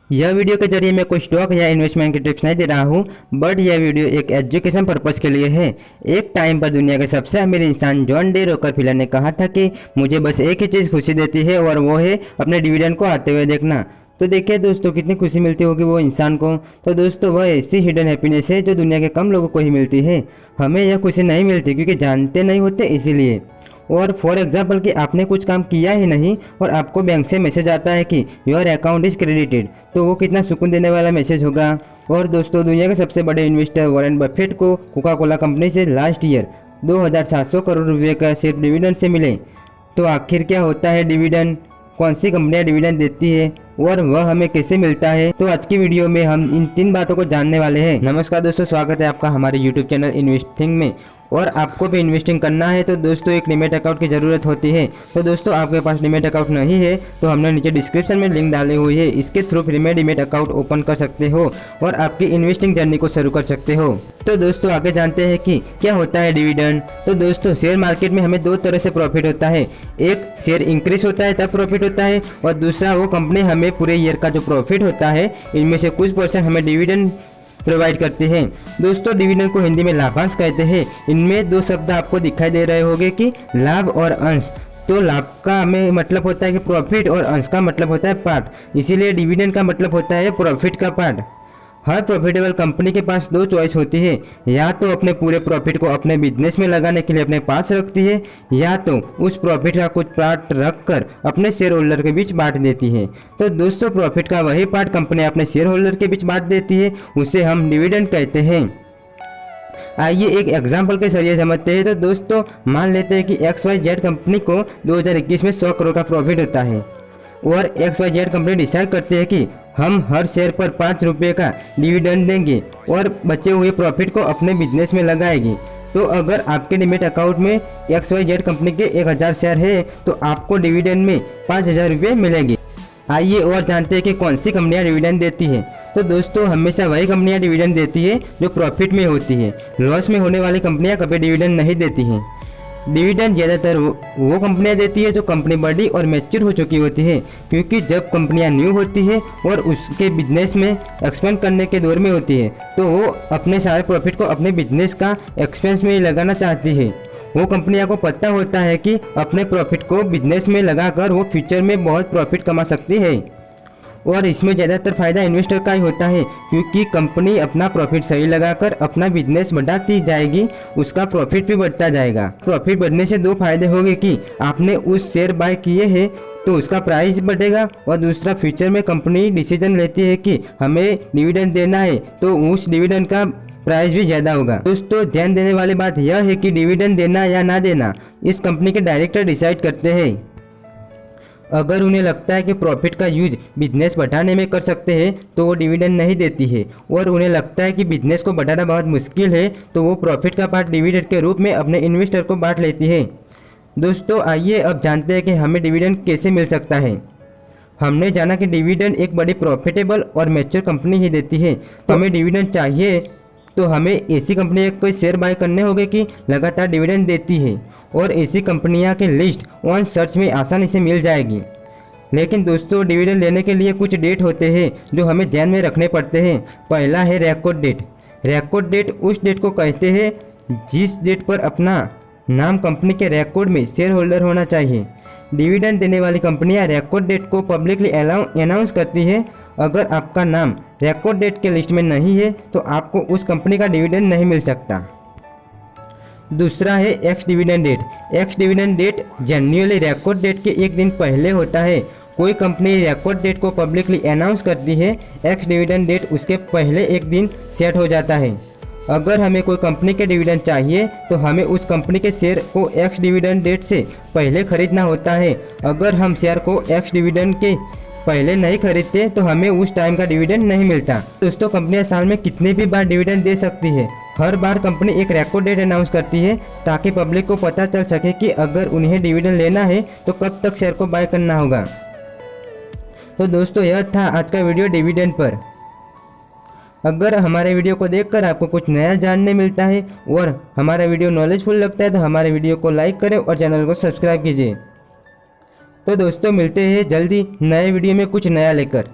यह वीडियो के जरिए मैं कोई स्टॉक या इन्वेस्टमेंट की टिप्स नहीं दे रहा हूँ, बट यह वीडियो एक एजुकेशन पर्पस के लिए है। एक टाइम पर दुनिया के सबसे अमीर इंसान जॉन डी रॉकफेलर ने कहा था कि मुझे बस एक ही चीज़ खुशी देती है और वो है अपने डिविडेंड को आते हुए देखना। तो देखिए दोस्तों, कितनी खुशी मिलती होगी वो इंसान को। तो दोस्तों, वह ऐसी हिडन हैप्पीनेस है जो दुनिया के कम लोगों को ही मिलती है। हमें यह खुशी नहीं मिलती क्योंकि जानते नहीं होते इसीलिए। और फॉर एग्जाम्पल कि आपने कुछ काम किया ही नहीं और आपको बैंक से मैसेज आता है कि योर अकाउंट इज़ क्रेडिटेड, तो वो कितना सुकून देने वाला मैसेज होगा। और दोस्तों, दुनिया के सबसे बड़े इन्वेस्टर वॉरेन बफेट को कोका कोला कंपनी से लास्ट ईयर 2700 करोड़ रुपये का सिर्फ डिविडेंड से मिले। तो आखिर क्या होता है डिविडेंड, कौन सी कंपनियां डिविडेंड देती है और वह हमें कैसे मिलता है, तो आज की वीडियो में हम इन 3 बातों को जानने वाले हैं। नमस्कार दोस्तों, स्वागत है आपका हमारे यूट्यूब चैनल इन्वेस्टिंग में। और आपको भी इन्वेस्टिंग करना है तो दोस्तों एक डीमैट अकाउंट की ज़रूरत होती है। तो दोस्तों, आपके पास डीमैट अकाउंट नहीं है तो हमने नीचे डिस्क्रिप्शन में लिंक डाली हुई है, इसके थ्रू फ्री में डीमैट अकाउंट ओपन कर सकते हो और आपकी इन्वेस्टिंग जर्नी को शुरू कर सकते हो। तो दोस्तों, आगे जानते हैं कि क्या होता है डिविडेंड। तो दोस्तों, शेयर मार्केट में हमें 2 तरह से प्रॉफिट होता है। एक, शेयर इंक्रीज होता है तब प्रॉफिट होता है, और दूसरा वो कंपनी हमें पूरे ईयर का जो प्रॉफिट होता है इनमें से कुछ % हमें डिविडेंड प्रोवाइड करते हैं। दोस्तों, डिविडेंड को हिंदी में लाभांश कहते हैं। इनमें 2 शब्द आपको दिखाई दे रहे होंगे कि लाभ और अंश। तो लाभ का हमें मतलब होता है कि प्रॉफिट और अंश का मतलब होता है पार्ट, इसीलिए डिविडेंड का मतलब होता है प्रॉफिट का पार्ट। हर प्रॉफिटेबल कंपनी के पास 2 चॉइस होती है, या तो अपने पूरे प्रॉफिट को अपने बिजनेस में लगाने के लिए अपने पास रखती है, या तो उस प्रॉफिट का कुछ पार्ट रखकर अपने शेयर होल्डर के बीच बांट देती है। तो दोस्तों, प्रॉफिट का वही पार्ट कंपनी अपने शेयर होल्डर के बीच बांट देती है, उसे हम डिविडेंड कहते हैं। आइए एक एग्जाम्पल के जरिए समझते हैं। तो दोस्तों, मान लेते हैं कि XYZ कंपनी को 2021 में 100 करोड़ का प्रॉफिट होता है और XYZ कंपनी डिसाइड करती है कि हम हर शेयर पर 5 रुपये का डिविडेंड देंगे और बचे हुए प्रॉफिट को अपने बिजनेस में लगाएगी। तो अगर आपके डीमैट अकाउंट में XYZ कंपनी के 1000 शेयर है तो आपको डिविडेंड में 5000 रुपये मिलेंगे। आइए और जानते हैं कि कौन सी कंपनियां डिविडेंड देती है। तो दोस्तों, हमेशा वही कंपनियां डिविडेंड देती है जो प्रॉफिट में होती है। लॉस में होने वाली कंपनियां कभी डिविडेंड नहीं देती हैं। डिविडेंड ज़्यादातर वो कंपनियां देती है जो कंपनी बड़ी और मैच्योर हो चुकी होती है, क्योंकि जब कंपनियां न्यू होती है और उसके बिजनेस में एक्सपेंड करने के दौर में होती है तो वो अपने सारे प्रॉफिट को अपने बिजनेस का एक्सपेंस में ही लगाना चाहती है। वो कंपनियां को पता होता है कि अपने प्रॉफिट को बिजनेस में लगाकर वो फ्यूचर में बहुत प्रॉफिट कमा सकती है, और इसमें ज़्यादातर फायदा इन्वेस्टर का ही होता है, क्योंकि कंपनी अपना प्रॉफिट सही लगाकर अपना बिजनेस बढ़ाती जाएगी, उसका प्रॉफिट भी बढ़ता जाएगा। प्रॉफिट बढ़ने से 2 फायदे होंगे कि आपने उस शेयर बाय किए हैं तो उसका प्राइस बढ़ेगा, और दूसरा, फ्यूचर में कंपनी डिसीजन लेती है कि हमें डिविडेंड देना है तो उस डिविडेंड का प्राइस भी ज़्यादा होगा। दोस्तों, ध्यान देने वाली बात यह है कि डिविडेंड देना या ना देना इस कंपनी के डायरेक्टर डिसाइड करते हैं। अगर उन्हें लगता है कि प्रॉफिट का यूज बिजनेस बढ़ाने में कर सकते हैं तो वो डिविडेंड नहीं देती है, और उन्हें लगता है कि बिजनेस को बढ़ाना बहुत मुश्किल है तो वो प्रॉफिट का पार्ट डिविडेंड के रूप में अपने इन्वेस्टर को बांट लेती है। दोस्तों, आइए अब जानते हैं कि हमें डिविडेंड कैसे मिल सकता है। हमने जाना कि डिविडेंड एक बड़ी प्रॉफिटेबल और मैच्योर कंपनी ही देती है। तो हमें डिविडेंड चाहिए तो हमें ऐसी कंपनी के शेयर बाय करने होंगे कि लगातार डिविडेंड देती है, और ऐसी कंपनियां की लिस्ट ऑन सर्च में आसानी से मिल जाएगी। लेकिन दोस्तों, डिविडेंड लेने के लिए कुछ डेट होते हैं जो हमें ध्यान में रखने पड़ते हैं। पहला है रिकॉर्ड डेट। रिकॉर्ड डेट उस डेट को कहते हैं जिस डेट पर अपना नाम कंपनी के रिकॉर्ड में शेयर होल्डर होना चाहिए। डिविडेंड देने वाली कंपनियां रिकॉर्ड डेट को पब्लिकली अनाउंस करती है। अगर आपका नाम रिकॉर्ड डेट के लिस्ट में नहीं है तो आपको उस कंपनी का डिविडेंड नहीं मिल सकता। दूसरा है ex dividend date. Ex dividend date generally record date के 1 दिन पहले होता है। कोई कंपनी रिकॉर्ड डेट को पब्लिकली अनाउंस करती है, एक्स डिविडेंड डेट उसके पहले 1 दिन सेट हो जाता है। अगर हमें कोई कंपनी के डिविडेंड चाहिए तो हमें उस कंपनी के शेयर को एक्स डिविडेंड डेट से पहले खरीदना होता है। अगर हम शेयर को एक्स डिविडेंड के पहले नहीं खरीदते तो हमें उस टाइम का डिविडेंड नहीं मिलता। दोस्तों, कंपनियां साल में कितने भी बार डिविडेंड दे सकती है। हर बार कंपनी एक रिकॉर्ड डेट अनाउंस करती है ताकि पब्लिक को पता चल सके कि अगर उन्हें डिविडेंड लेना है तो कब तक शेयर को बाय करना होगा। तो दोस्तों, यह था आज का वीडियो डिविडेंड पर। अगर हमारे वीडियो को देखकर आपको कुछ नया जानने मिलता है और हमारा वीडियो नॉलेजफुल लगता है तो हमारे वीडियो को लाइक करें और चैनल को सब्सक्राइब कीजिए। तो दोस्तों, मिलते हैं जल्दी नए वीडियो में कुछ नया लेकर।